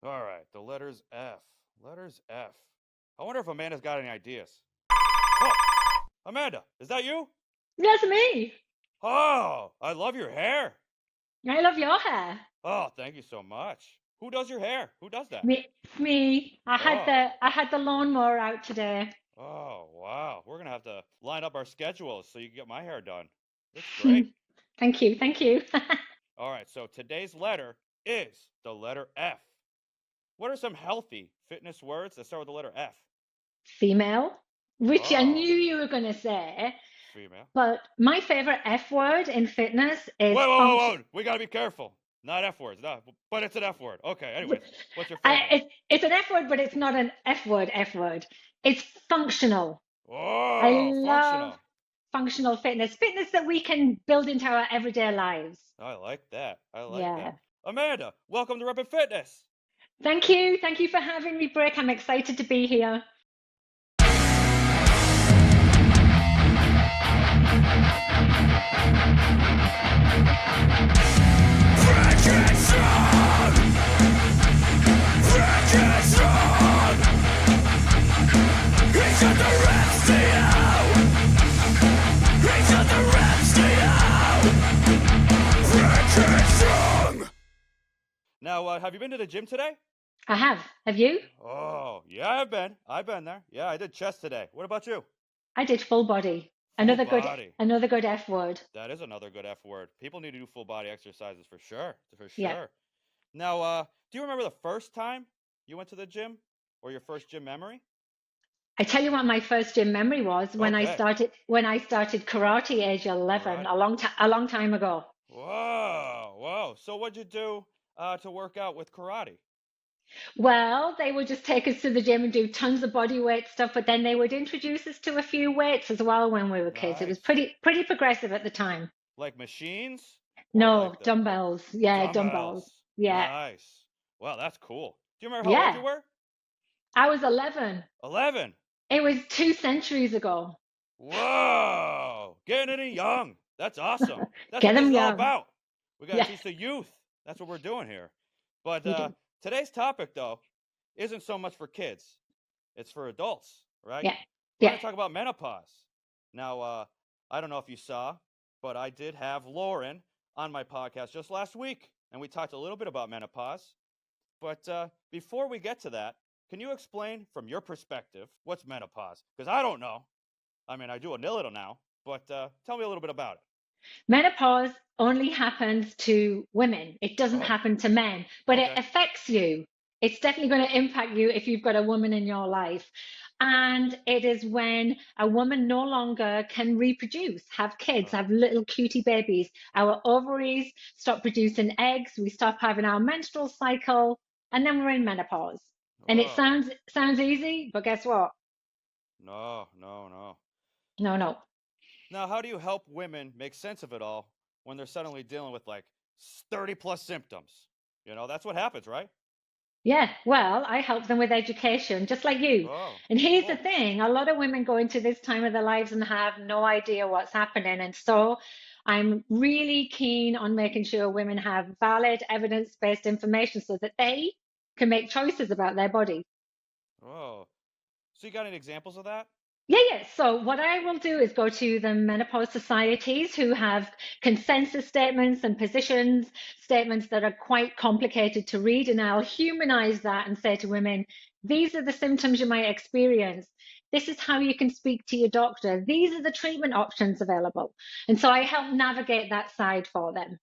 All right, the letters F. Letters F. I wonder if Amanda's got any ideas. Oh, Amanda, is that you? That's me. Oh, I love your hair. I love your hair. Oh, thank you so much. Who does your hair? Who does that? Me. I had Oh, the lawnmower out today. oh, wow. We're gonna have to line up our schedules so you can get my hair done. That's great. Thank you. Thank you. All right, so today's letter is the letter F. What are some healthy fitness words that start with the letter F? Female, which I Oh, knew you were going to say, female. but my favorite F word in fitness is Whoa, whoa, whoa, function. whoa. We gotta be careful. Not F words, no, but it's an F word. Okay, anyways, what's your favorite? It's an F word, but it's not an F word. F word. It's functional. I Oh, love functional. functional fitness, fitness that we can build into our everyday lives. I like that. I like that. Yeah. Amanda, welcome to Reppin Fitness. Thank you. Thank you for having me, Brick. I'm excited to be here. Brick Headstrong! Brick Headstrong! He's got the reps to you! He's got the reps to you! Brick Headstrong! Now, have you been to the gym today? I have. Have you? Oh, yeah, I've been. I've been there. Yeah, I did chest today. What about you? I did full body. Full body. Another good F word. That is another good F word. People need to do full body exercises for sure. For Yeah. sure. Now, do you remember the first time you went to the gym or your first gym memory? I tell you what my first gym memory was Okay. when I started karate age 11, Karate. a long time ago. Whoa, whoa. So what'd you do to work out with karate? Well, they would just take us to the gym and do tons of body weight stuff, but then they would introduce us to a few weights as well when we were kids. It was Nice. pretty progressive at the time. Like machines or No, like the dumbbells. Yeah, dumbbells. dumbbells? Yeah. Nice. Wow, that's cool. Do you remember how old you Yeah. were? I was 11. 11. It was 2 centuries ago. Whoa! Getting it young. That's awesome. That's Get what this them is all young. about. We got to Yeah, teach the youth. That's what we're doing here. But we do. today's topic, though, isn't so much for kids. It's for adults, right? Yeah, We're yeah. going to talk about menopause. Now, I don't know if you saw, but I did have Lauren on my podcast just last week, and we talked a little bit about menopause. But before we get to that, can you explain from your perspective what's menopause? Because I don't know. I mean, I do a little now, but tell me a little bit about it. Menopause only happens to women. It doesn't Oh, happen to men, but it okay. affects you. It's definitely going to impact you if you've got a woman in your life. And it is when a woman no longer can reproduce, have kids, Oh, have little cutie babies. Our ovaries stop producing eggs, we stop having our menstrual cycle, and then we're in menopause. And it oh, sounds easy, but guess what? no, no, no. No, no. Now, how do you help women make sense of it all when they're suddenly dealing with like 30 plus symptoms? You know, that's what happens, right? Yeah, well, I help them with education, just like you. Oh, And here's the cool. thing, a lot of women go into this time of their lives and have no idea what's happening. And so I'm really keen on making sure women have valid, evidence-based information so that they can make choices about their body. Oh, so you got any examples of that? Yeah. So what I will do is go to the menopause societies who have consensus statements and positions statements that are quite complicated to read, and I'll humanize that and say to women, these are the symptoms you might experience. This is how you can speak to your doctor. These are the treatment options available. And so I help navigate that side for them.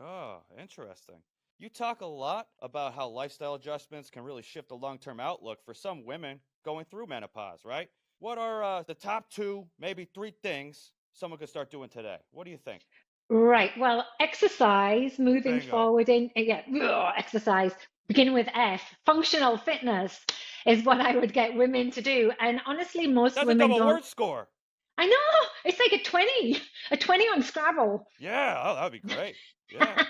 Oh, interesting. You talk a lot about how lifestyle adjustments can really shift the long term outlook for some women going through menopause, right? What are the top two, maybe three things someone could start doing today? What do you think? Right. Well, exercise, moving Bingo. forward in, yeah, exercise, beginning with F, functional fitness is what I would get women to do. And honestly, most That's a women double don't. word score. I know, it's like a 20 on Scrabble. Yeah, oh, that would be great. Yeah.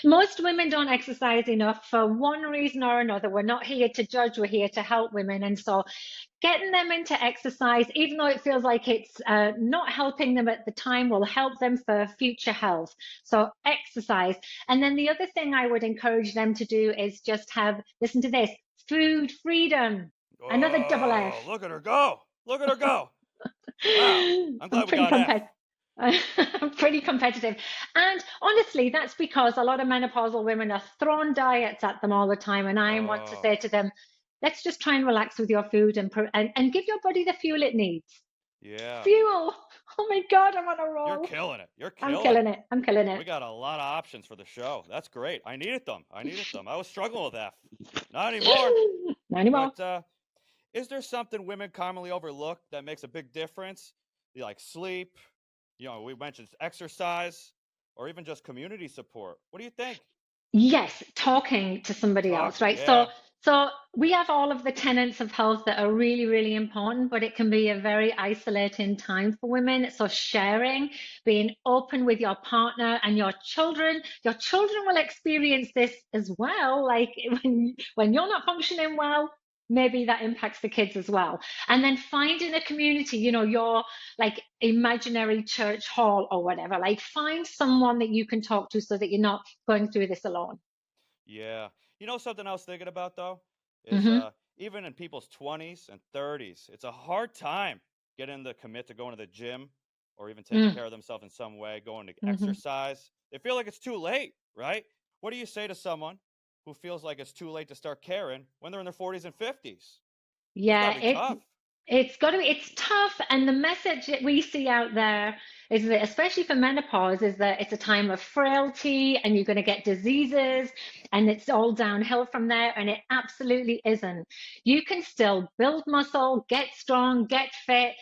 Most women don't exercise enough for one reason or another. We're not here to judge, we're here to help women. And so getting them into exercise, even though it feels like it's not helping them at the time, will help them for future health. So exercise. And then the other thing I would encourage them to do is just have, listen to this, food freedom. Another double F. Oh, look at her go. Look at her go. Wow. I'm I'm glad we pretty got F. competitive. I'm pretty competitive. And honestly, that's because a lot of menopausal women are thrown diets at them all the time. And I want to Oh, say to them, let's just try and relax with your food and give your body the fuel it needs. yeah. Fuel. Oh my God, I'm on a You're roll. killing it. You're I'm killing it. killing it. I'm killing it. We got a lot of options for the show. That's great. I needed them. I needed them. I was struggling with F. Not anymore. Not anymore. But is there something women commonly overlook that makes a big difference? Like sleep, we mentioned exercise, or even just community support. What do you think? Yes, talking to somebody else, Talking, right? yeah. So we have all of the tenets of health that are really, really important, but it can be a very isolating time for women. So sharing, being open with your partner and your children will experience this as well. Like when you're not functioning well, maybe that impacts the kids as well. And then finding a community, your like imaginary church hall or whatever, like find someone that you can talk to so that you're not going through this alone. Yeah. You know something else thinking about though is Hmm. even in people's 20s and 30s, it's a hard time getting the commit to going to the gym or even taking Mm, care of themselves in some way, going to hmm. exercise. They feel like it's too late, right? What do you say to someone who feels like it's too late to start caring when they're in their 40s and 50s? That's got to Yeah, be tough. it's got to be, it's tough. And the message that we see out there is that, especially for menopause, is that it's a time of frailty and you're going to get diseases and it's all downhill from there. And it absolutely isn't. You can still build muscle, get strong, get fit,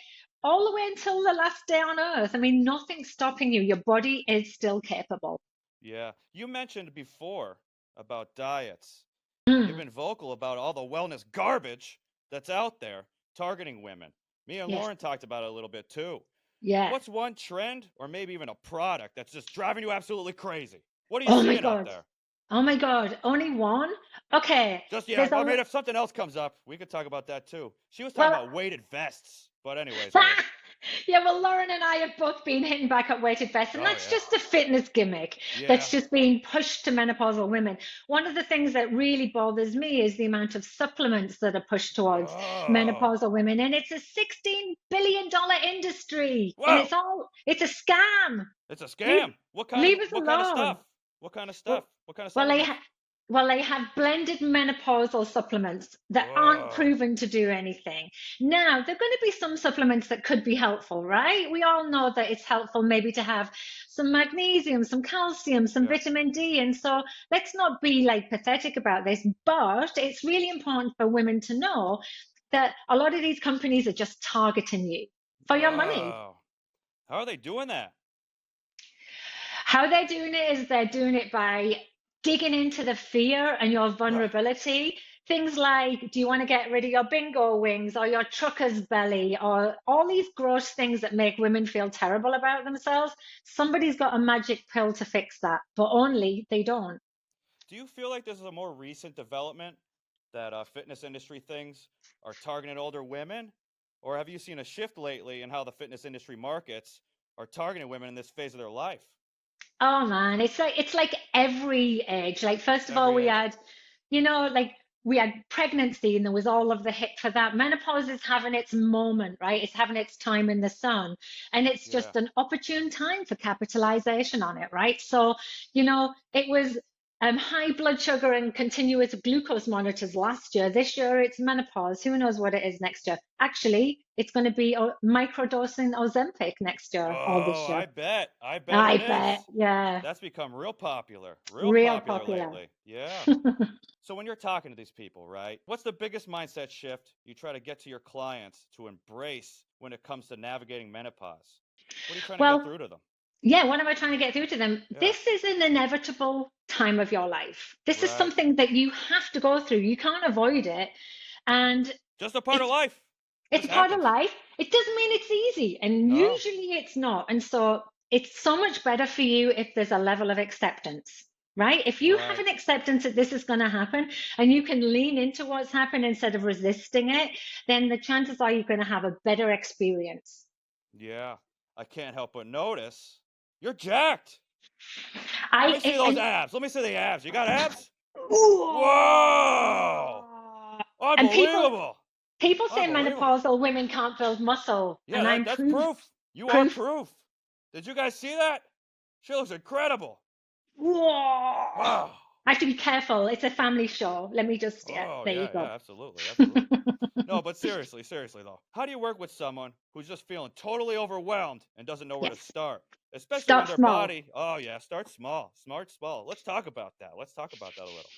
all the way until the last day on earth. I mean, nothing's stopping you. Your body is still capable. Yeah. You mentioned before about diets, and you've Mm, been vocal about all the wellness garbage that's out there targeting women. Me and yes. Lauren talked about it a little bit too. Yeah. What's one trend or maybe even a product that's just driving you absolutely crazy? What are you Oh my seeing out God. there? Oh my God. Only one? Okay. Just, yeah, There's I a, mean, if something else comes up, we could talk about that too. She was talking well, about weighted vests. But, anyways. yeah, well, Lauren and I have both been hitting back at weighted vests, and Oh, that's yeah. just a fitness gimmick Yeah. that's just being pushed to menopausal women. One of the things that really bothers me is the amount of supplements that are pushed towards Oh. menopausal women, and it's a $16 billion industry, and Whoa. it's a scam. It's a Leave, scam. leave us What kind of stuff? alone. What kind of Well, stuff? What kind of well, supplements? they have blended menopausal supplements that aren't Whoa. proven to do anything. Now, there are going to be some supplements that could be helpful, right? We all know that it's helpful maybe to have some magnesium, some calcium, some Yeah. vitamin D. And so let's not be like pathetic about this, but it's really important for women to know that a lot of these companies are just targeting you for your money. Oh. How are they doing that? How they're doing it is they're doing it by digging into the fear and your Ugh. vulnerability. Things like, do you want to get rid of your bingo wings or your trucker's belly or all these gross things that make women feel terrible about themselves? Somebody's got a magic pill to fix that, but only they don't. Do you feel like this is a more recent development that fitness industry things are targeting older women? Or have you seen a shift lately in how the fitness industry markets are targeting women in this phase of their life? Oh man, it's like every age. Like first of all, Every we age? had, like we had pregnancy and there was all of the hit for that. Menopause is having its moment, right? It's having its time in the sun. And it's Yeah. just an opportune time for capitalization on it, right? So, it was high blood sugar and continuous glucose monitors last year. This year it's menopause. Who knows what it is next year? Actually, it's going to be microdosing Ozempic next year or this Oh, year. I bet. I bet I it bet, is. yeah, That's become real popular. Real real popular popular. lately. Yeah. So when you're talking to these people, right? What's the biggest mindset shift you try to get to your clients to embrace when it comes to navigating menopause? What are you trying to get Well, through to them? yeah, what am I trying to get through to them? Yeah. This is an inevitable time of your life. This is Right. something that you have to go through. You can't avoid it. And Just a part of it's life. it's Just part of happens. life. It doesn't mean it's easy, and No. usually it's not. And so it's so much better for you if there's a level of acceptance. right? If you have Right. an acceptance that this is going to happen and you can lean into what's happened instead of resisting it, then the chances are you're going to have a better experience. Yeah. I can't help but notice you're jacked. Let I me see those abs. Let me see the abs. You got abs? Whoa! and people Unbelievable. people say Unbelievable. menopausal women can't build muscle, Yeah, and I'm that's proof proof. You are proof. proof. Did you guys see that? She looks incredible. Whoa. Wow. I have to be careful. It's a family show. Let me just, yeah, Oh, there you yeah, go. yeah, absolutely, absolutely. No, but seriously though, how do you work with someone who's just feeling totally overwhelmed and doesn't know where to Yes. start? Especially when Start their small. body, oh yeah, start small, smart small. Let's talk about that. Let's talk about that a little.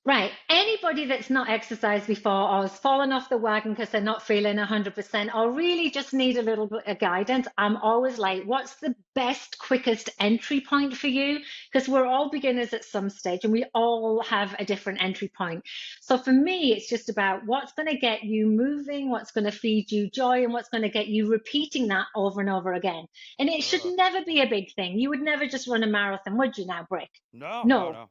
Right. Anybody that's not exercised before or has fallen off the wagon because they're not feeling 100% or really just need a little bit of guidance, I'm always like, what's the best, quickest entry point for you? Because we're all beginners at some stage and we all have a different entry point. So for me, it's just about what's going to get you moving, what's going to feed you joy, and what's going to get you repeating that over and over again. And it should Uh, never be a big thing. You would never just run a marathon, would you now, Brick? no, no, No. no.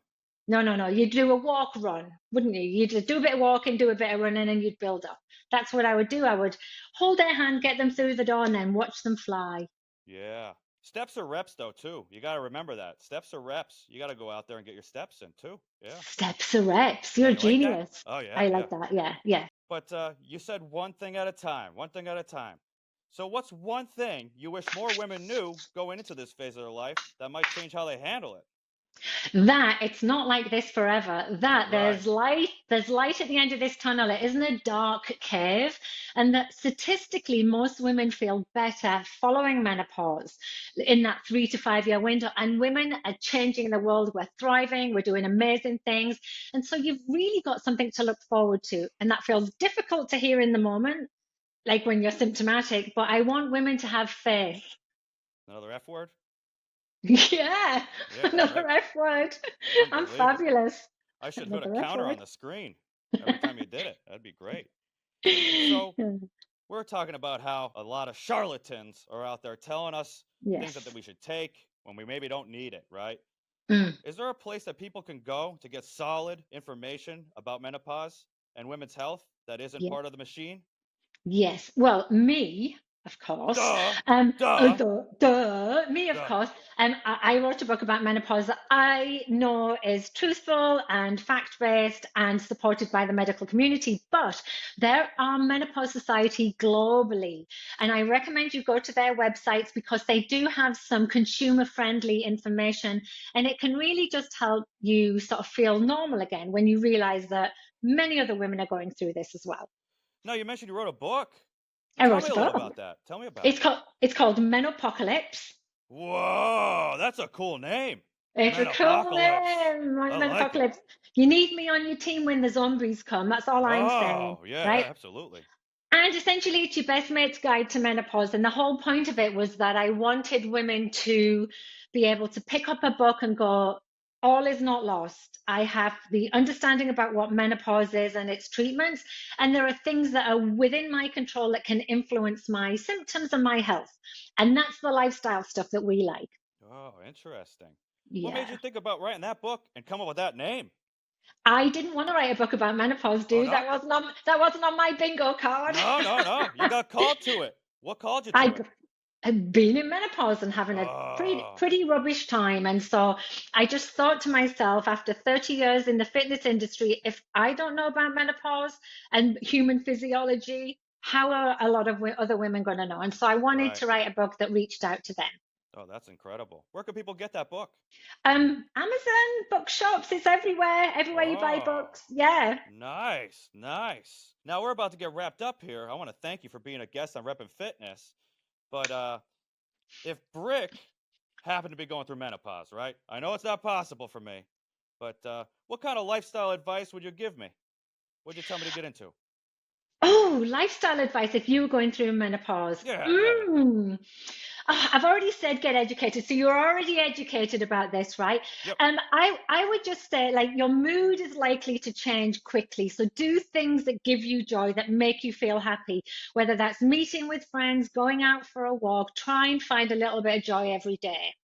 No, no, no. You'd do a walk run, wouldn't you? You'd do a bit of walking, do a bit of running, and you'd build up. That's what I would do. I would hold their hand, get them through the door, and then watch them fly. Yeah. Steps are reps though too. You got to remember that. Steps are reps. You got to go out there and get your steps in too. Yeah. Steps are reps. You're Yeah, a you like that? genius. Oh yeah, I yeah. like that. Yeah, yeah. But you said one thing at a time, one thing at a time. So, what's one thing you wish more women knew going into this phase of their life that might change how they handle it? That it's not like this forever. That Right. there's light at the end of this tunnel. It isn't a dark cave. And that statistically, most women feel better following menopause in that 3 to 5 year window. And women are changing the world. We're thriving, we're doing amazing things. And so you've really got something to look forward to. And that feels difficult to hear in the moment, like when you're symptomatic, but I want women to have faith. Another F word? Yeah, Yeah, another great. F word. I'm Unbelievable. fabulous. I should put a Another F counter on word. the screen every time you did it. That'd be great. So, we're talking about how a lot of charlatans are out there telling us things that Yes. we should take when we maybe don't need it, right? Mm, Is there a place that people can go to get solid information about menopause and women's health that isn't yeah. part of the machine? Yes. Well, me, of course. Duh, duh, Me, of duh. course. I wrote a book about menopause that I know is truthful and fact-based and supported by the medical community. But there are menopause society globally, and I recommend you go to their websites because they do have some consumer-friendly information, and it can really just help you sort of feel normal again when you realize that many other women are going through this as well. No, you mentioned you wrote a book. I Tell wrote me a a little book. about that. Tell me about It's it. called Menopocalypse. Whoa, that's a cool name. It's a cool Menopocalypse. name, I like it. Menopocalypse. You need me on your team when the zombies come. That's all I'm saying, Oh, yeah, right? yeah, absolutely. And essentially, it's your best mate's guide to menopause. And the whole point of it was that I wanted women to be able to pick up a book and go, all is not lost. I have the understanding about what menopause is and its treatments. And there are things that are within my control that can influence my symptoms and my health. And that's the lifestyle stuff that we like. Oh, interesting. What made you Yeah. think about writing that book and come up with that name? I didn't want to write a book about menopause, Oh, dude. no? That wasn't on my bingo card. No, no, no. You got called to it. What called you to I it? had been in menopause and having a pretty Oh, pretty rubbish time, and so I just thought to myself, after 30 years in the fitness industry, if I don't know about menopause and human physiology, how are a lot of other women going to know? And so I wanted right. to write a book that reached out to them. Oh, that's incredible. Where can people get that book? Amazon, bookshops, it's everywhere. Everywhere you buy Oh, books. Yeah. nice, nice. Now we're about to get wrapped up here. I want to thank you for being a guest on Reppin Fitness. But if Brick happened to be going through menopause, right? I know it's not possible for me, but what kind of lifestyle advice would you give me? What'd you tell me to get into? Oh, lifestyle advice if you were going through menopause. Yeah, yeah, yeah. I've already said get educated, so you're already educated about this, right? Yep. I would just say like your mood is likely to change quickly, so do things that give you joy, that make you feel happy, whether that's meeting with friends, going out for a walk. Try and find a little bit of joy every day.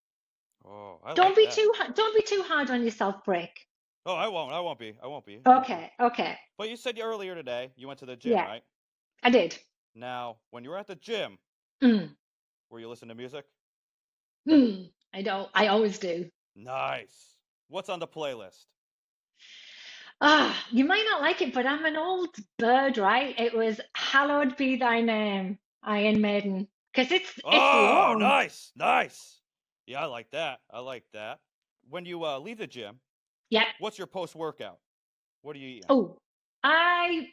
Oh, I Don't like be that. don't be too hard on yourself, Brick. Oh, I won't. I won't be. I won't be. I won't be. Okay, okay. But you said earlier today you went to the gym, Yeah, right? I did. Now, when you were at the gym, Mm, were you listening to music? I don't. I always do. Nice. What's on the playlist? Ah, you might not like it, but I'm an old bird, right? It was "Hallowed Be Thy Name," Iron Maiden, because it's Oh, long. nice, nice. Yeah, I like that. I like that. When you leave the gym, Yeah. what's your post-workout? What are you eating? Oh, I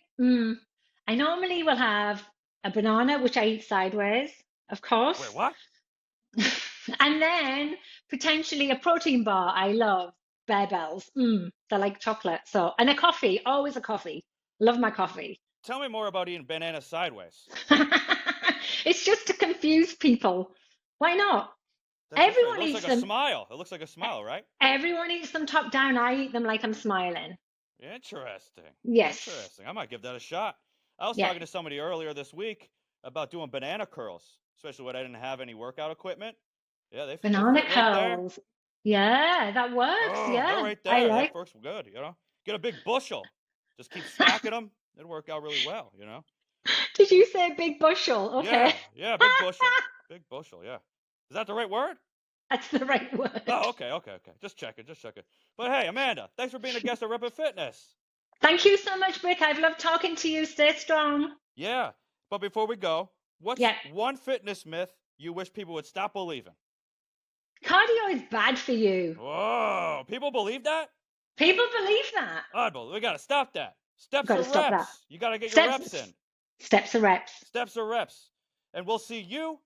I normally will have a banana, which I eat sideways, of Wait, course, what? and then potentially a protein bar. I love Bear Bells. They're like chocolate. So, and a coffee, always a coffee. Love my coffee. Tell me more about eating banana sideways. It's just to confuse people. Why not? That's interesting. It Everyone looks eats like a them. smile. It looks like a smile, right? Everyone eats them top down. I eat them like I'm smiling. Interesting. Yes. Interesting. I might give that a shot. I was Yeah. talking to somebody earlier this week about doing banana curls, especially when I didn't have any workout equipment. Yeah, they Banana fit right there. curls. Yeah, that works. Oh, they're Yeah, right I there. That like. works good, you know? Get a big bushel. Just keep stacking them. It'll work out really well, you know? Did you say big bushel? Okay. Yeah, big bushel. Big bushel, yeah. Is that the right word? That's the right Oh, word. okay. Just check it. But hey, Amanda, thanks for being a guest at Reppin Fitness. Thank you so much, Brick. I've loved talking to you. Stay strong. Yeah, but before we go, what's Yeah. one fitness myth you wish people would stop believing? Cardio is bad for you. Whoa, people believe that? People believe that. Oddball, we gotta stop that. You've Steps got are to stop that. reps. You gotta get your reps Steps, in. steps are reps. Steps are reps. And we'll see you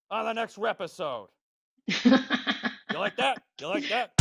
on the next repisode. You like that? You like that?